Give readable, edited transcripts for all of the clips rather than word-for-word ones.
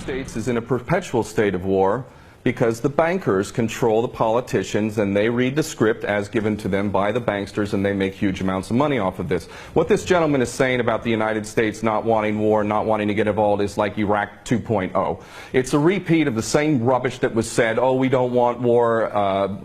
States is in a perpetual state of war because the bankers control the politicians and they read the script as given to them by the banksters and they make huge amounts of money off of this. What this gentleman is saying about the United States not wanting war, not wanting to get involved is like Iraq 2.0. It's a repeat of the same rubbish that was said, oh, we don't want war,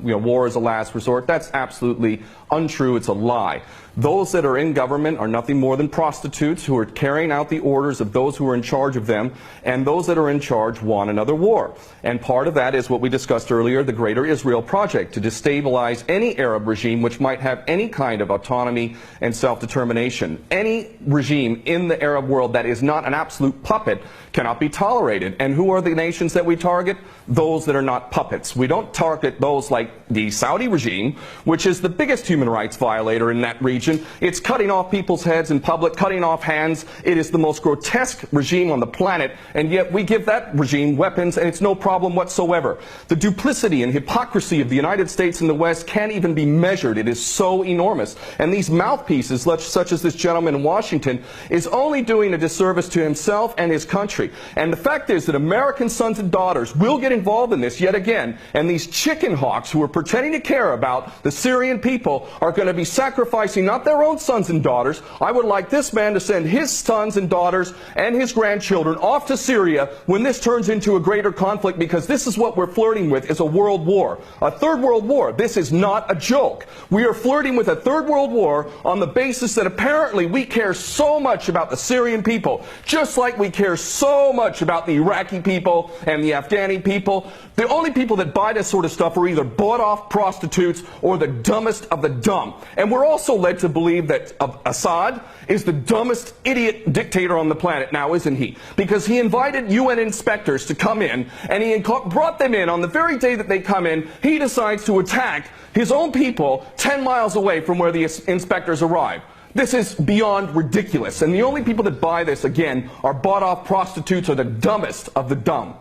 war is a last resort. That's absolutely untrue. It's a lie. Those that are in government are nothing more than prostitutes who are carrying out the orders of those who are in charge of them, and those that are in charge want another war. And part of that is what we discussed earlier, the Greater Israel Project, to destabilize any Arab regime which might have any kind of autonomy and self-determination. Any regime in the Arab world that is not an absolute puppet cannot be tolerated. And who are the nations that we target? Those that are not puppets. We don't target those like the Saudi regime, which is the biggest human rights violator in that region. It's cutting off people's heads in public, cutting off hands. It is the most grotesque regime on the planet, and yet we give that regime weapons and it's no problem whatsoever. The duplicity and hypocrisy of the United States and the West can't even be measured. It is so enormous. And these mouthpieces, such as this gentleman in Washington, is only doing a disservice to himself and his country. And the fact is that American sons and daughters will get involved in this yet again, and these chicken hawks who are pretending to care about the Syrian people are going to be sacrificing not their own sons and daughters. I would like this man to send his sons and daughters and his grandchildren off to Syria when this turns into a greater conflict, because this is what we're flirting with, is a world war. A third world war. This is not a joke. We are flirting with a third world war on the basis that apparently we care so much about the Syrian people, just like we care so much about the Iraqi people and the Afghani people. The only people that buy this sort of stuff are either bought-off prostitutes or the dumbest of the dumb. And we're also led to believe that Assad is the dumbest idiot dictator on the planet now, isn't he? Because he invited UN inspectors to come in, and he brought them in on the very day that they come in. He decides to attack his own people 10 miles away from where the inspectors arrive. This is beyond ridiculous, and the only people that buy this, again, are bought-off prostitutes or the dumbest of the dumb.